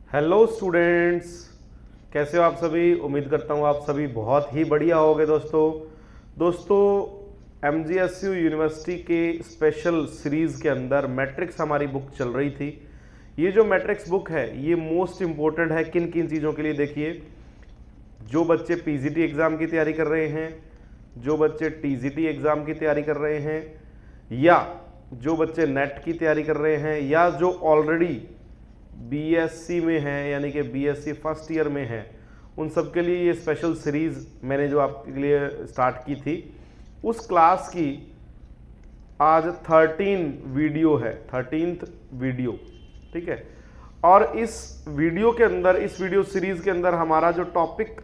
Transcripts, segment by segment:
Hello students, कैसे हो आप सभी। उम्मीद करता हूँ आप सभी बहुत ही बढ़िया होगे। दोस्तों MGSU यूनिवर्सिटी के स्पेशल सीरीज़ के अंदर मैट्रिक्स हमारी बुक चल रही थी। ये जो मैट्रिक्स बुक है ये मोस्ट इम्पोर्टेंट है किन किन चीज़ों के लिए। देखिए, जो बच्चे PGT एग्ज़ाम की तैयारी कर रहे हैं, जो बच्चे TGT एग्ज़ाम की तैयारी कर रहे हैं, या जो बच्चे नेट की तैयारी कर रहे हैं, या जो ऑलरेडी BSc में हैं यानी कि BSc फर्स्ट ईयर में हैं, उन सब के लिए ये स्पेशल सीरीज़ मैंने जो आपके लिए स्टार्ट की थी, उस क्लास की आज 13 वीडियो है, 13th वीडियो, ठीक है। और इस वीडियो के अंदर, इस वीडियो सीरीज़ के अंदर हमारा जो टॉपिक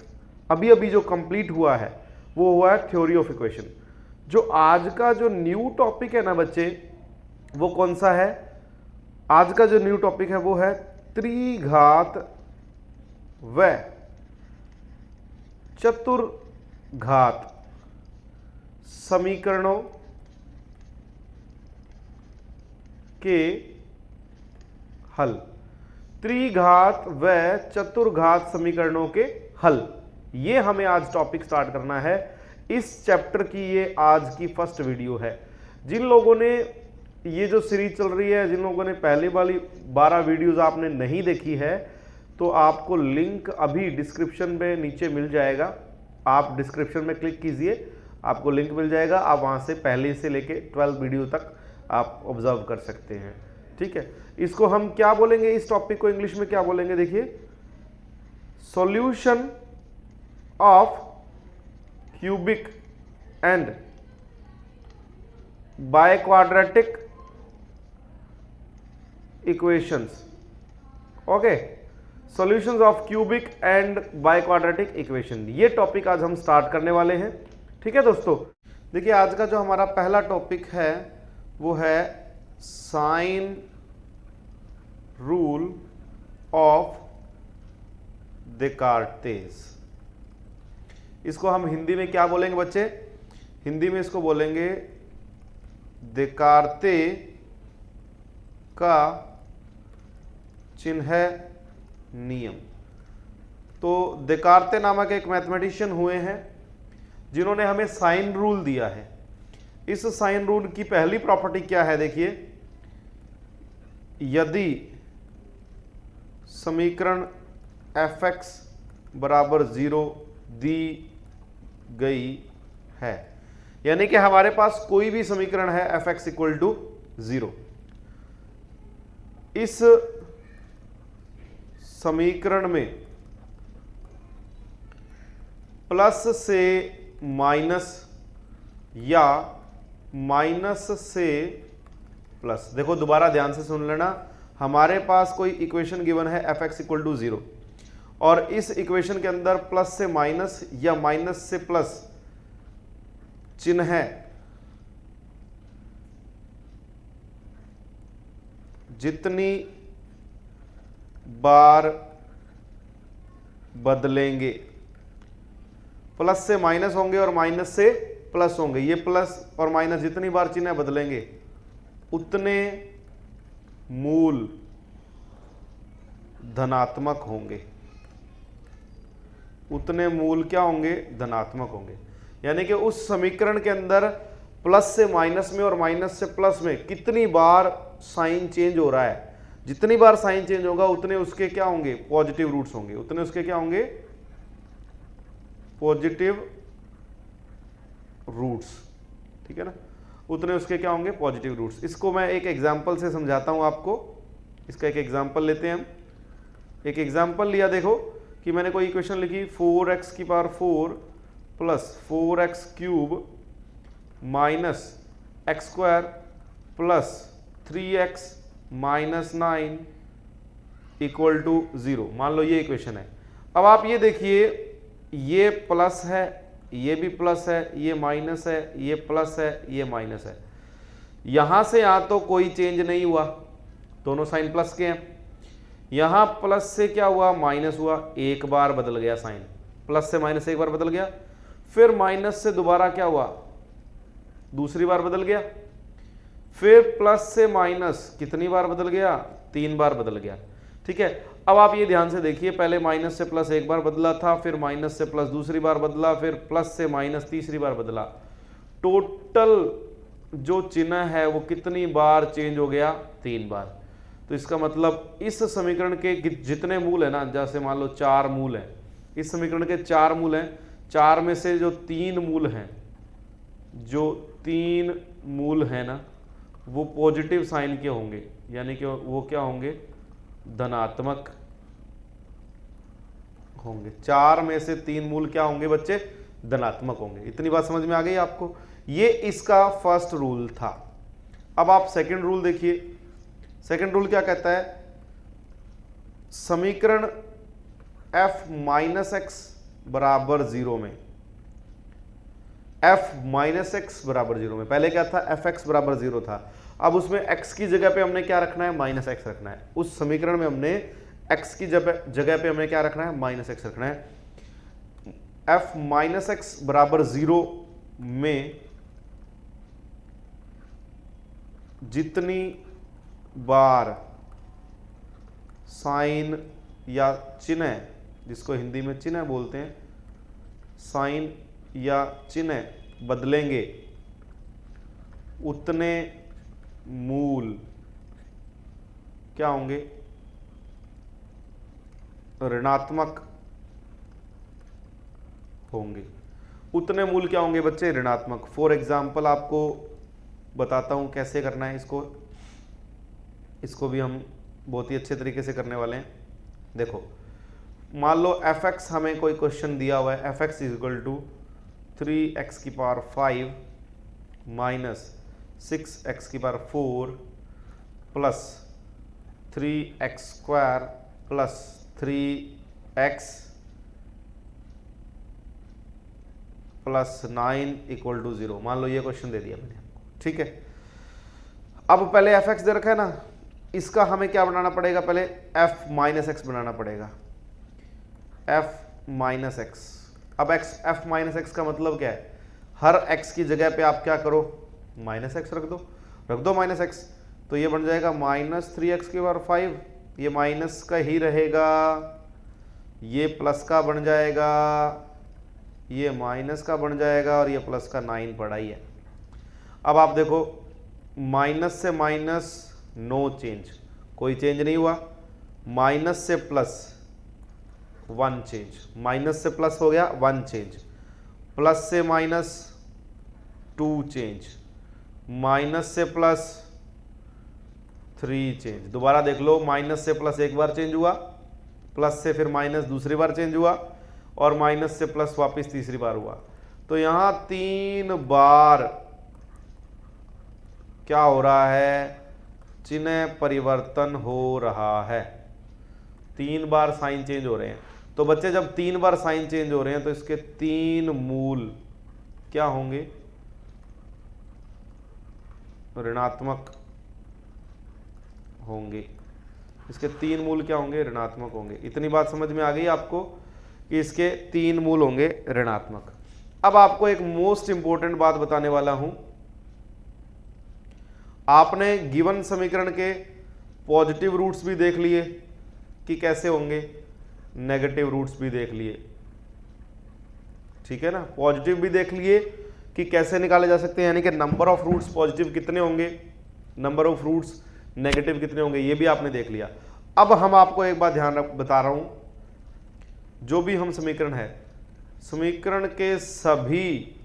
अभी अभी जो कंप्लीट हुआ है वो हुआ है थ्योरी ऑफ इक्वेशन। जो आज का जो न्यू टॉपिक है ना बच्चे, वो कौन सा है? आज का जो न्यू टॉपिक है वो है त्रिघात व चतुर्घात समीकरणों के हल। त्रिघात व चतुर्घात समीकरणों के हल, ये हमें आज टॉपिक स्टार्ट करना है। इस चैप्टर की ये आज की फर्स्ट वीडियो है। जिन लोगों ने ये जो सीरीज चल रही है, जिन लोगों ने पहले वाली 12 वीडियोस आपने नहीं देखी है, तो आपको लिंक अभी डिस्क्रिप्शन में नीचे मिल जाएगा। आप डिस्क्रिप्शन में क्लिक कीजिए, आपको लिंक मिल जाएगा। आप वहाँ से पहले से लेके 12 वीडियो तक आप ऑब्जर्व कर सकते हैं, ठीक है। इसको हम क्या बोलेंगे, इस टॉपिक को इंग्लिश में क्या बोलेंगे? देखिए, solution of cubic and biquadratic equations. Okay, solutions of cubic and biquadratic equation, ये टॉपिक आज हम स्टार्ट करने वाले हैं, ठीक है दोस्तों। देखिए, आज का जो हमारा पहला टॉपिक है वो है साइन रूल ऑफ देकार्तेस। इसको हम हिंदी में क्या बोलेंगे बच्चे? हिंदी में इसको बोलेंगे देकार्ते का चिन्ह नियम। तो देकार्ते नामक एक मैथमेटिशियन हुए हैं जिन्होंने हमें साइन रूल दिया है। इस साइन रूल की पहली प्रॉपर्टी क्या है? देखिए, यदि समीकरण f(x) बराबर 0 दी गई है, यानी कि हमारे पास कोई भी समीकरण है f(x) इक्वल टू 0, इस समीकरण में प्लस से माइनस या माइनस से प्लस, देखो दोबारा ध्यान से सुन लेना, हमारे पास कोई इक्वेशन गिवन है f(x) इक्वल टू 0 और इस इक्वेशन के अंदर प्लस से माइनस या माइनस से प्लस चिन्ह है। जितनी बार बदलेंगे, प्लस से माइनस होंगे और माइनस से प्लस होंगे, ये प्लस और माइनस जितनी बार चिन्ह बदलेंगे उतने मूल धनात्मक होंगे, उतने मूल क्या होंगे? धनात्मक होंगे। यानी कि उस समीकरण के अंदर प्लस से माइनस में और माइनस से प्लस में कितनी बार साइन चेंज हो रहा है, जितनी बार साइन चेंज होगा उतने उसके क्या होंगे? पॉजिटिव रूट्स होंगे, उतने उसके क्या होंगे? पॉजिटिव रूट्स, ठीक है ना, उतने उसके क्या होंगे? Positive roots. इसको मैं एक एग्जांपल से समझाता हूं आपको। इसका एक एग्जांपल लेते हैं हम। एक एग्जांपल लिया, देखो कि मैंने कोई इक्वेशन लिखी 4x की power 4 plus 4x cube minus x square plus 3x minus 9 equal to 0। मान लो ये इक्वेशन है। अब आप ये देखिए, ये प्लस है, ये भी प्लस है, ये माइनस है, ये प्लस है, ये माइनस है। यहां से यहां तो कोई चेंज नहीं हुआ, दोनों साइन प्लस के हैं। यहां प्लस से क्या हुआ? माइनस हुआ, एक बार बदल गया साइन, प्लस से माइनस एक बार बदल गया, फिर माइनस से दोबारा क्या हुआ? दूसरी बार बदल गया, फिर प्लस से माइनस कितनी बार बदल गया? 3 बार बदल गया, ठीक है। अब आप ये ध्यान से देखिए, पहले माइनस से प्लस एक बार बदला था, फिर माइनस से प्लस दूसरी बार बदला, फिर प्लस से माइनस तीसरी बार बदला। टोटल जो चिन्ह है वो कितनी बार चेंज हो गया? 3 बार। तो इसका मतलब इस समीकरण के जितने मूल है ना, जैसे मान लो 4 मूल हैं, इस समीकरण के 4 मूल हैं, 4 में से जो 3 मूल हैं, जो 3 मूल हैं ना, वो पॉजिटिव साइन के होंगे, यानी कि वो क्या होंगे? धनात्मक होंगे। 4 में से 3 मूल क्या होंगे बच्चे? धनात्मक होंगे। इतनी बात समझ में आ गई आपको? ये इसका फर्स्ट रूल था। अब आप सेकंड रूल देखिए। सेकंड रूल क्या कहता है? समीकरण f माइनस एक्स बराबर 0 में, f माइनस एक्स बराबर 0 में, पहले क्या था? एफ एक्स बराबर 0 था। अब उसमें x की जगह पे हमने क्या रखना है? माइनस एक्स रखना है। उस समीकरण में हमने x की जगह पे हमने क्या रखना है? माइनस एक्स रखना है। f माइनस एक्स बराबर 0 में जितनी बार साइन या चिन्ह, जिसको हिंदी में चिन्ह बोलते हैं, साइन या चिन्ह बदलेंगे, उतने मूल क्या होंगे? ऋणात्मक होंगे। उतने मूल क्या होंगे बच्चे? ऋणात्मक। फॉर एग्जाम्पल आपको बताता हूं कैसे करना है इसको भी हम बहुत ही अच्छे तरीके से करने वाले हैं। देखो, मान लो एफ एक्स हमें कोई क्वेश्चन दिया हुआ है, F x is equal to 3x की पावर 5 माइनस 6x की power 4 plus 3x square plus 3x plus 9 equal to 0। मान लो ये क्वेश्चन दे दिया मैंने आपको, ठीक है। अब पहले एफ एक्स दे रखा है ना, इसका हमें क्या बनाना पड़ेगा? पहले f माइनस एक्स बनाना पड़ेगा, f माइनस एक्स। अब f माइनस एक्स का मतलब क्या है? हर x की जगह पे आप क्या करो? माइनस एक्स रख दो माइनस एक्स। तो ये बन जाएगा माइनस 3x की पावर 5, ये माइनस का ही रहेगा, ये प्लस का बन जाएगा, ये माइनस का बन जाएगा, और ये प्लस का 9 पड़ा ही है। अब आप देखो, माइनस से माइनस नो चेंज, कोई चेंज नहीं हुआ। माइनस से प्लस 1 चेंज, माइनस से प्लस हो गया 1 चेंज, प्लस से माइनस 2 चेंज, माइनस से प्लस 3 चेंज। दोबारा देख लो, माइनस से प्लस एक बार चेंज हुआ, प्लस से फिर माइनस दूसरी बार चेंज हुआ, और माइनस से प्लस वापस तीसरी बार हुआ। तो यहां 3 बार क्या हो रहा है? चिन्ह परिवर्तन हो रहा है। 3 बार साइन चेंज हो रहे हैं। तो बच्चे जब 3 बार साइन चेंज हो रहे हैं तो इसके 3 मूल क्या होंगे? ऋणात्मक होंगे। इसके 3 मूल क्या होंगे? ऋणात्मक होंगे। इतनी बात समझ में आ गई आपको कि इसके 3 मूल होंगे ऋणात्मक। अब आपको एक मोस्ट इंपॉर्टेंट बात बताने वाला हूं। आपने गिवन समीकरण के पॉजिटिव रूट्स भी देख लिए कि कैसे होंगे, नेगेटिव रूट्स भी देख लिए, ठीक है ना। पॉजिटिव भी देख लिए कि कैसे निकाले जा सकते हैं, यानी कि नंबर ऑफ रूट्स पॉजिटिव कितने होंगे, नंबर ऑफ रूट्स नेगेटिव कितने होंगे, ये भी आपने देख लिया। अब हम आपको एक बात बता रहा हूं, जो भी हम समीकरण है, समीकरण के सभी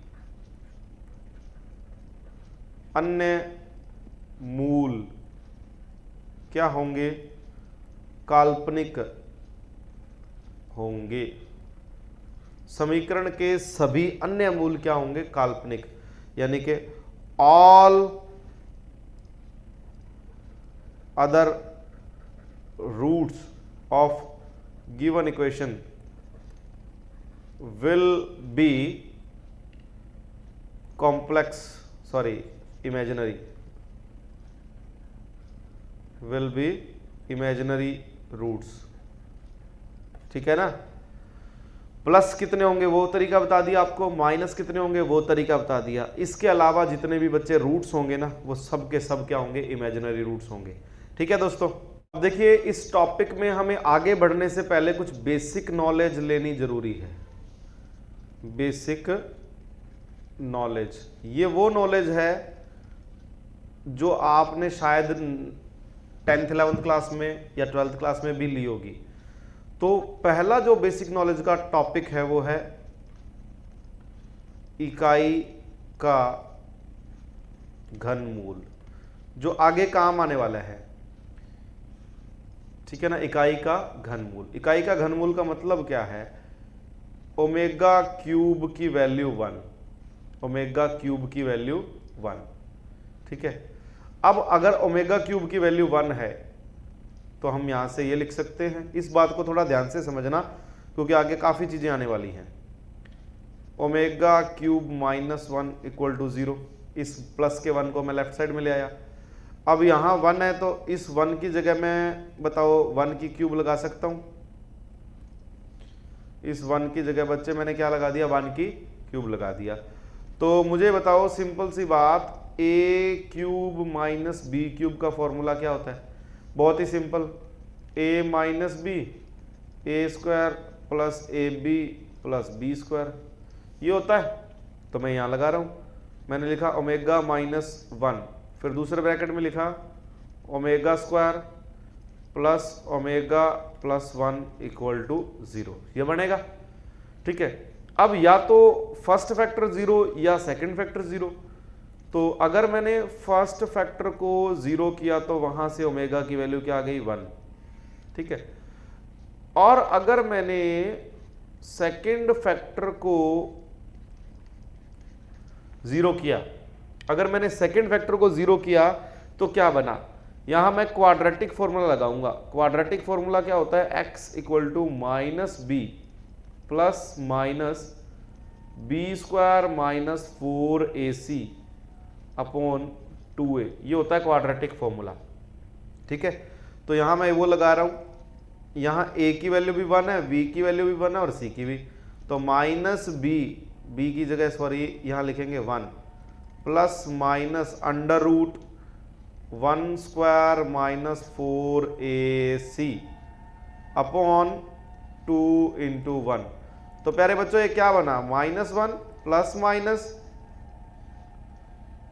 अन्य मूल क्या होंगे? काल्पनिक होंगे। समीकरण के सभी अन्य मूल क्या होंगे? काल्पनिक, यानी कि all other roots of given equation will be imaginary, will be imaginary roots, ठीक है ना। प्लस कितने होंगे वो तरीका बता दिया आपको, माइनस कितने होंगे वो तरीका बता दिया। इसके अलावा जितने भी बच्चे रूट्स होंगे ना, वो सब के सब क्या होंगे? इमेजिनरी रूट्स होंगे, ठीक है दोस्तों। देखिए इस टॉपिक में हमें आगे बढ़ने से पहले कुछ बेसिक नॉलेज लेनी जरूरी है। बेसिक नॉलेज, ये वो नॉलेज है जो आपने शायद 10th 11th क्लास में या 12th क्लास में भी ली होगी। तो पहला जो बेसिक नॉलेज का टॉपिक है वो है इकाई का घनमूल, जो आगे काम आने वाला है। ठीक है ना, इकाई का घनमूल। इकाई का घनमूल का मतलब क्या है? ओमेगा क्यूब की वैल्यू 1, ओमेगा क्यूब की वैल्यू 1। ठीक है, अब अगर ओमेगा क्यूब की वैल्यू 1 है तो हम यहां से ये लिख सकते हैं। इस बात को थोड़ा ध्यान से समझना क्योंकि आगे काफी चीजें आने वाली हैं। Omega cube minus 1 equal to 0। इस प्लस के 1 को मैं लेफ्ट साइड में ले आया। अब यहां 1 है तो इस 1 की जगह मैं बताओ 1 की क्यूब लगा सकता हूं। इस 1 की जगह बच्चे मैंने क्या लगा दिया? 1 की क्यूब लगा दिया। तो मुझे बताओ सिंपल सी बात, A cube minus B cube का फॉर्मूला क्या होता है? बहुत ही simple, A minus B A square plus A B plus B square, ये होता है। तो मैं यहां लगा रहा हूं, मैंने लिखा ओमेगा माइनस 1, फिर दूसरे ब्रैकेट में लिखा omega square plus omega plus 1 equal to 0, ये बनेगा। ठीक है, अब या तो फर्स्ट फैक्टर 0 या सेकंड फैक्टर 0। तो अगर मैंने फर्स्ट फैक्टर को 0 किया तो वहां से ओमेगा की वैल्यू क्या आ गई? 1। ठीक है, और अगर मैंने सेकंड फैक्टर को 0 किया, अगर मैंने सेकंड फैक्टर को 0 किया तो क्या बना? यहां मैं क्वाड्रेटिक फॉर्मूला लगाऊंगा। क्वाड्रेटिक फॉर्मूला क्या होता है? x equal to minus B plus minus B square minus 4ac upon 2a, ये होता है क्वाड्रेटिक फॉर्मूला। ठीक है, तो यहां मैं वो लगा रहा हूं, यहां a की वैल्यू भी 1 है, b की वैल्यू भी 1 है और c की भी। तो माइनस b की जगह सॉरी यहां लिखेंगे 1 plus minus under root 1 square minus 4ac upon 2 into 1। तो प्यारे बच्चों ये क्या बना? माइनस 1 प्लस माइनस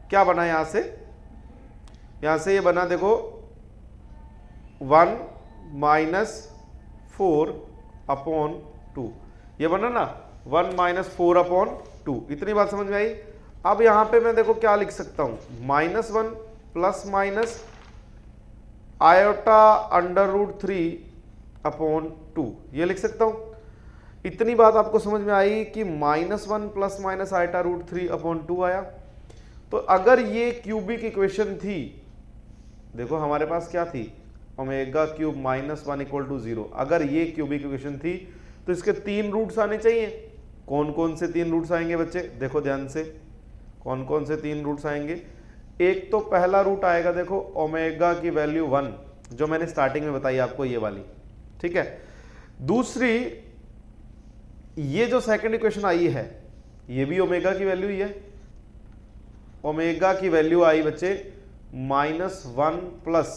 क्या बना? यहां से ये बना, देखो 1 माइनस 4 अपॉन 2, ये बना ना 1 माइनस 4 अपॉन 2। इतनी बात समझ में आई? अब यहां पे मैं देखो क्या लिख सकता हूं, minus 1 plus minus iota under root 3 upon 2, ये लिख सकता हूं। इतनी बात आपको समझ में आई कि minus 1 plus minus iota root 3 upon 2 आया। तो अगर ये क्यूबिक इक्वेशन थी, देखो हमारे पास क्या थी? Omega cube minus 1 equal to 0। अगर ये क्यूबिक इक्वेशन थी तो इसके 3 रूट्स आने चाहिए। कौन कौन से 3 रूट्स आएंगे बच्चे? देखो ध्यान से, कौन कौन से 3 रूट्स आएंगे? एक तो पहला रूट आएगा, देखो ओमेगा की वैल्यू 1, जो मैंने स्टार्टिंग में बताई आपको, ये वाली। ठीक है, दूसरी ये जो सेकंड इक्वेशन आई है ये भी ओमेगा की वैल्यू ही है। ओमेगा की वैल्यू आई बच्चे minus 1 plus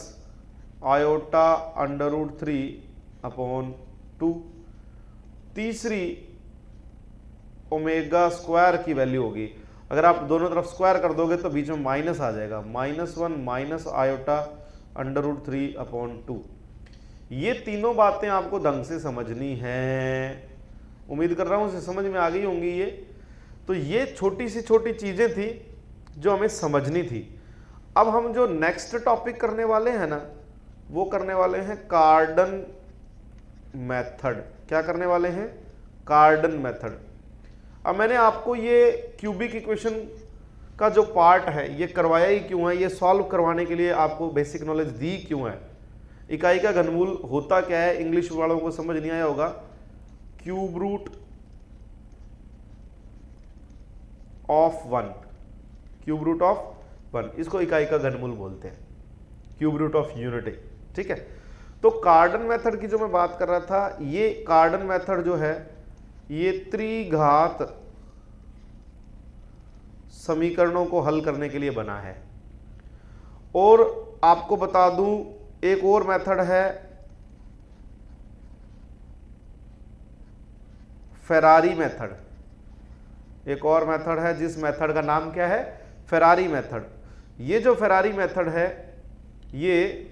iota under root 3 upon 2। तीसरी ओमेगा स्क्वायर की वैल्यू होगी, अगर आप दोनों तरफ स्क्वायर कर दोगे तो बीच में माइनस आ जाएगा, minus 1 minus iota under root 3 upon 2। ये तीनों बातें आपको ढंग से समझनी है। उम्मीद कर रहा हूं इसे समझ में आ गई होंगी ये। तो ये छोटी सी छोटी चीजें थी जो हमें समझनी थी। अब हम जो नेक्स्ट टॉपिक करने वाले हैं ना, वो करने वाले हैं कार्डन मेथड। क्या करने वाले हैं? कार्डन मेथड। अब मैंने आपको ये क्यूबिक इक्वेशन का जो पार्ट है ये करवाया ही क्यों है? ये सॉल्व करवाने के लिए आपको बेसिक नॉलेज दी क्यों है? इकाई का घनमूल होता क्या है? इंग्लिश वालों को समझ नहीं आया होगा। Cube root of 1, cube root of 1, इसको इकाई का घनमूल बोलते हैं, क्यूब रूट ऑफ यूनिटी। ठीक है, तो कार्डन मेथड की जो मैं बात कर रहा था, ये कार्डन मेथड जो है ये त्रिघात समीकरणों को हल करने के लिए बना है। और आपको बता दूं एक और मेथड है फेरारी मेथड। एक और मेथड है जिस मेथड का नाम क्या है, फेरारी मेथड। ये जो फेरारी मेथड है ये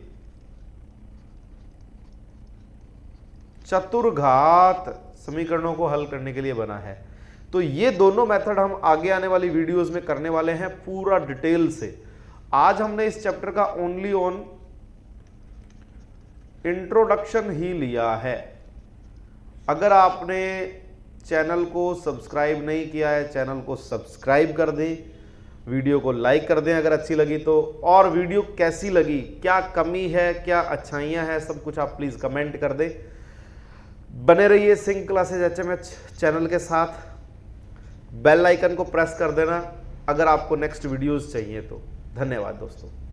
चतुर्घात समीकरणों को हल करने के लिए बना है। तो ये दोनों मेथड हम आगे आने वाली वीडियोस में करने वाले हैं पूरा डिटेल से। आज हमने इस चैप्टर का ओनली ऑन इंट्रोडक्शन ही लिया है। अगर आपने चैनल को सब्सक्राइब नहीं किया है, चैनल को सब्सक्राइब कर दें, वीडियो को लाइक कर दें अगर अच्छी लगी तो, और वीडियो कैसी लगी, क्या कमी है, क्या अच्छाइयाँ हैं, सब कुछ आप प्लीज़ कमेंट कर दें। बने रहिए सिंह क्लासेज HMH चैनल के साथ। बेल आइकन को प्रेस कर देना अगर आपको नेक्स्ट वीडियोस चाहिए तो। धन्यवाद दोस्तों।